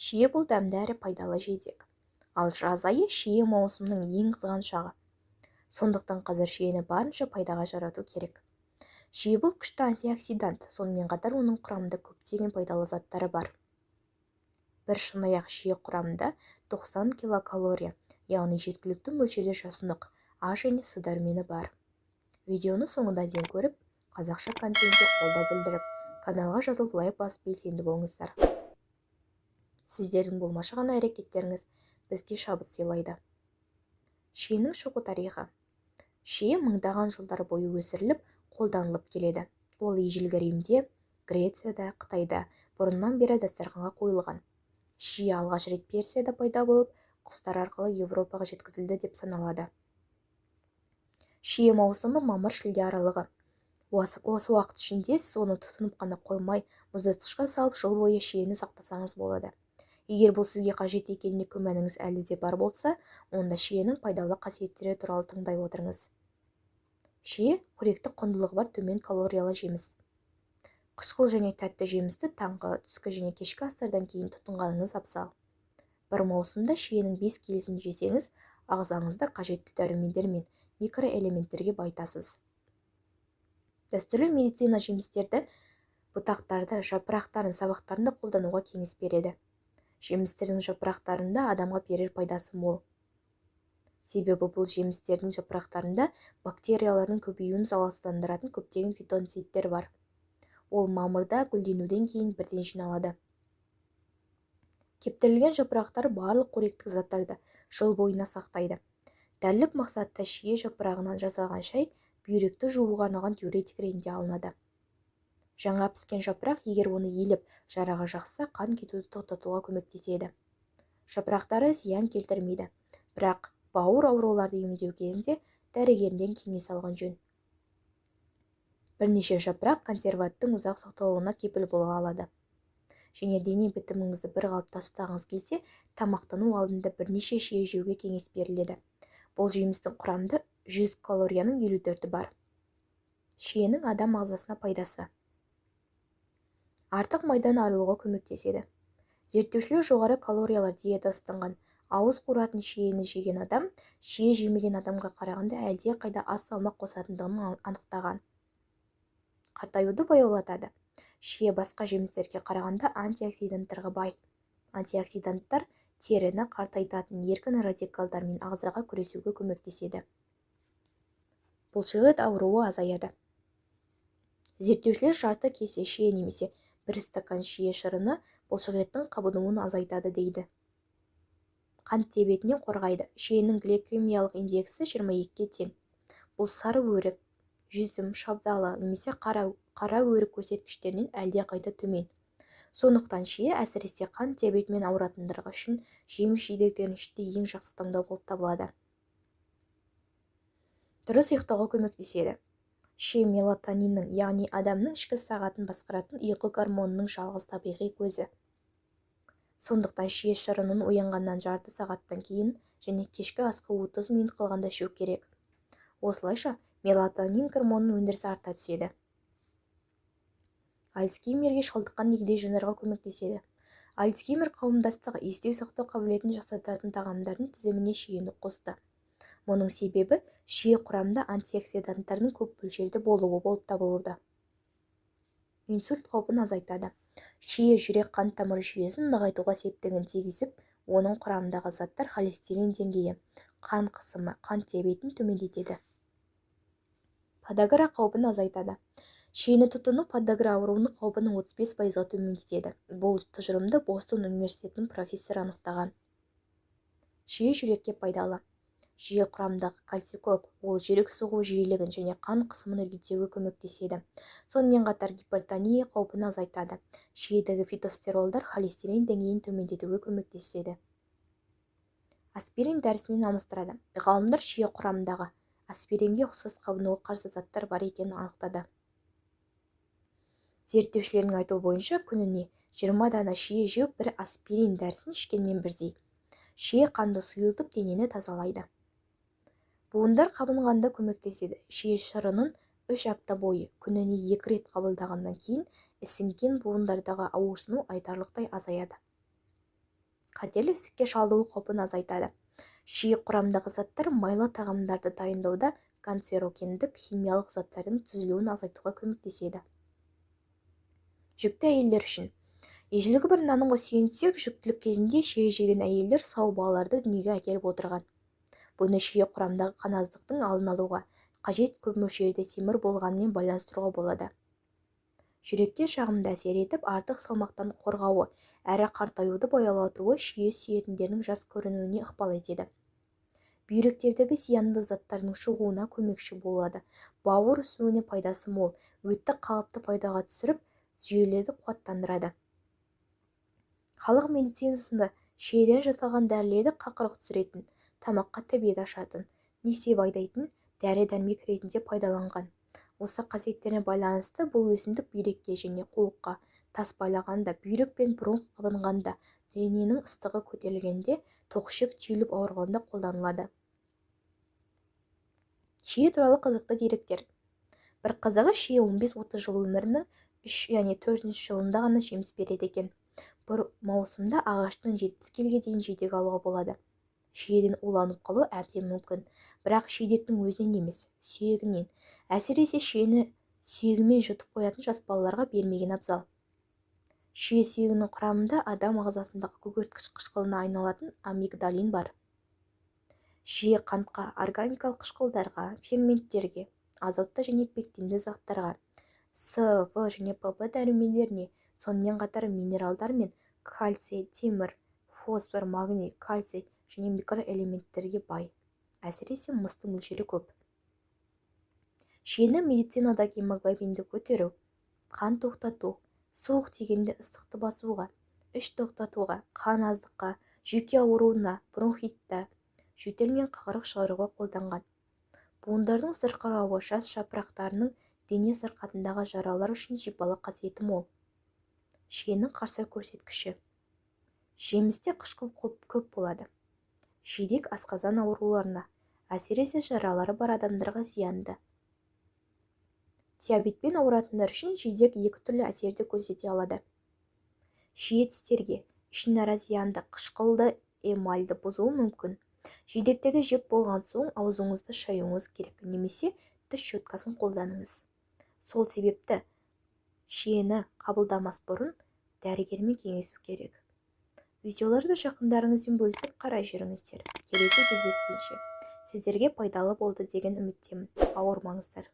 Шие бұл дәмді әрі пайдалы жидек. Ал жаз айы шие маусымның ең қызған шағы. Сондықтан қазір шиені барынша пайдаға жарату керек. Шие бұл күшті антиоксидант, сонымен қатар оның құрамында көптеген пайдалы заттары бар. Бір шынаяқ шие құрамында 90 килокалория, яғни жеткілікті мөлшерде жасұнық, А және С дәрумені бар. Видеоны соңына дейін көріп, қазақша контентке қолдау білдіріп, каналға жазылып лайк басып белсенді болыңыздар. Сіздердің болмашы ғана әрекеттеріңіз бізге шабыт сыйлайды. Шиенің шығу тарихы. Шие мыңдаған жылдар бойы өсіріліп, қолданылып келеді. Ол ежелгі Римде, Грецияда, Қытайда бұрыннан бері дастарханға қойылған. Шие алғаш рет Персияда пайда болып, құстар арқылы Еуропаға жеткізілді деп саналады. Шие маусымы мамыр-шілде аралығы. Осы уақыт ішінде сіз оны тұтынып қана қоймай, мұздатқышқа салып жыл бойы шиені сақтасаңыз болады. Егер бұл сізге қажет екеніне күмәніңіз әлі де бар болса, онда шиенің пайдалы қасиеттері туралы тыңдай отырыңыз. Шие қоректі құндылығы бар төмен калориялы жеміс. Қышқыл және тәтті жемісті таңғы, түскі және кешкі астардан кейін тұтынғаныңыз абзал. Бір маусымда шиенің 5 келісін жесеңіз, ағзаңызда қажетті дәрумендер мен микроэлементтерге байтасыз. Дәстүрлі медицина жемістерді, бұтақтарды, жапырақтарын, сабақтарында қолдануға кеңес береді. Жемістердің жапырақтарында адамға берер пайдасы мол. Себебі бұл жемістердің жапырақтарында бактериялардың көбеюін залалсыздандыратын көптеген фитонцидтер бар. Ол мамырда гүлденуден кейін бірден жиналады. Кептірілген жапырақтар барлық қоректік заттарды жыл бойына сақтайды. Дәрілік мақсатта шие жапырағынан жасалған шай бүйректі жууға арналған диуретик ретінде алынады. Жаңа піскен жапырақ, егер оны еліп, жараға жақса, қан кетуді тоқтатуға көмектеседі. Жапырақтары зиян келтірмейді, бірақ бауыр ауруларды емдеу кезінде дәрігерден кеңес алған жөн. Бірнеше жапырақ консерваттың ұзақ сақталуына кепіл бола алады. Және дене бітіміңізді бір қалыпта ұстағыңыз келсе, тамақтану алдында бірнеше шие жеуге кеңес беріледі. Бұл жемістің құрамында 100 калорияның 54-і бар. Шиенің адам ағзасына пайдасы. Артық майдан арылуға көмектеседі. Зерттеушілер жоғары калориялар диета ұстанған, ауыз қуыратын шиені жеген адам, шие жемеген адамға қарағанда әлде қайда аз салмақ қосатындығын анықтаған. Қартаюды баяулатады. Шие басқа жемістерге қарағанда антиоксиданттарға бай. Антиоксиданттар теріні қартайтатын еркін радикалдармен ағзаға күресуге көмектеседі. Бұлшықет ауруы азаяды. Зерттеушілер жарты кесе шие немесе бір стакан шие шырыны бұлшықеттің қабынуын азайтады дейді. Қант диабетінен қорғайды. Шиенің гликемиялық индексі 22-ке тең. Бұл сары өрік, жүзім, шабдалы немесе қара өрік көрсеткіштерінен әлде қайда төмен. Сондықтан шие әсіресе қант диабетімен ауыратындар үшін жеміс жидектердің ішінде ең жақсы таңдау болып табылады. Дұрыс ұйықтауға көмектеседі. Шие мелатониннің, яғни адамның ішкі сағатын басқаратын ұйқы гормонының жалғыз табиғи көзі. Сондықтан шие шырынын оянғаннан жарты сағаттан кейін және кешкі асқа 30 минут қалғанда ішу керек. Осылайша мелатонин гормонының өндірісі арта түседі. Альцгеймерге шалдыққан егде жандарға көмектеседі. Альцгеймер қауымдастығы есту сақтау қабілетін жақсартатын тағамдардың тізіміне шиені қосты. Мұның себебі шие құрамында антиоксиданттардың көп мөлшерде болуы болып табылуда. Инсульт қаупін азайтады. Шие жүрек қан тамыры жүйесін нығайтуға септігін тигізіп, оның құрамындағы заттар холестерин деңгейі, қан қысымы, қант диабетін төмендетеді. Подагра қаупін азайтады. Шиені тұтыну подагра ауруының қаупінің 35%-ға төмендетеді. Бұл тұжырымды Бостон университетінің профессоры анықтаған. Шие жүрекке пайдалы. Шие құрамындағы кальций көп, ол жүрек соғу жиілігін және қан қысымын үлкейтуге көмектеседі. Сонымен қатар гипертония қаупін азайтады. Шиедегі фитостеролдар холестерин деңгейін төмендетуге көмектеседі. Аспирин дәрісімен алмастырады. Ғалымдар шие құрамындағы аспиринге ұқсас қабынуға қарсы заттар бар екенін анықтады. Зерттеушілердің айтуы бойынша күніне 20 дана шие жеу бір аспирин дәрісін ішкенмен бірдей. Шие қанды сұйылтып денені тазалайды. Буындар қабынғанда көмектеседі. Шие шырынын 3 апта бойы күніне 2 рет қабылдағаннан кейін ісінген буындардағы ауырсыну айтарлықтай азаяды. қатерлі ісікке шалдығу қаупін азайтады. Шие құрамындағы заттар майлы тағамдарды дайындауда канцерогендік химиялық заттардың түзілуін азайтуға көмектеседі. Жүкті әйелдер үшін ежелгі бір нанымға сүйенсек, жүктілік кезінде шие жеген әйелдер сау балаларды дүниеге әкеліп отырған. Бұны шие құрамдағы қаназдықтың алдын алуға қажет көп мөлшерде темір болғанымен байланыстыруға болады. Жүрекке жағымды әсер етіп, артық салмақтан қорғауы әрі қартаюды баяулатуы шие сүйетіндердің жас көрінуіне ықпал етеді. Бүйректердегі зиянды заттардың шығуына көмекші болады. Бауыр өсуіне пайдасы мол, өтті қалыпты пайдаға түсіріп, жүйелерді қуаттандырады. Халық медицинасында шиеден жасалған дәрілерді қақырық түсіретін, тамаққа тәбет ашатын, несеп айдайтын дәрі-дәрмек ретінде пайдаланған. Осы қасиеттеріне байланысты бұл өсімдік бүйрекке және қуыққа тас байлағанда, бүйрек пен бронх қабынғанда, дененің ыстығы көтерілгенде, тоқішек түйіліп ауырғанда қолданылады. Шие туралы қызықты деректер. Бір қызығы, шие 15-30 жыл өмірінің 3-4 жылында ғана жеміс береді екен. Бір маусымда ағаштың 70 келге дейін жидек алуға болады. Шиеден уланып қалу әбден мүмкін, бірақ шиедектің өзінен емес, сүйегінен. Әсіресе шиені сүйегімен жұтып қоятын жас балаларға бермеген абзал. Шие сүйегінің құрамында адам ағзасындағы көгерткіш қышқылына айналатын амигдалин бар. Шие қантқа, органикалық қышқылдарға, ферменттерге, азотты және пектинді заттарға, С, В және ПП дәрумендеріне, сонымен қатар минералдар мен кальций, темір, фосфор, магний, кальций және микроэлементтерге бай. Әсіресе мыстың мөлшері көп. Шиені медицинада гемоглобинді көтеру, қан тоқтату, суық тигенде ыстықты басуға, іш тоқтатуға, қан аздыққа, жүйке ауруына, бронхитта, жөтел мен қағырық шығаруға қолданған. Буындардың сырқырауы, жас жапырақтарының дене сырқатындағы жаралар үшін шипалы қасиеті мол. Шиенің қарсы көрсеткіші. Жемісте қышқыл көп болады. Жидек асқазан ауруларына, әсіресе жаралары бар адамдарға зиянды. Диабетпен ауыратындар үшін жидек екі түрлі әсерді көрсете алады. Шие тістерге, ішінара зиянды қышқылды эмальді бұзуы мүмкін. Жидектерді жеп болған соң аузыңызды шаюыңыз керек, немесе тіс щеткасын қолданыңыз. Сол себепті шиені қабылдамас бұрын дәрігермен кеңесу керек. Видеоларды жақындарыңызбен бөлісіп қарай жүріңіздер. Келесі кездескенше сіздерге пайдалы болды деген үміттемін. Ауырмаңыздар.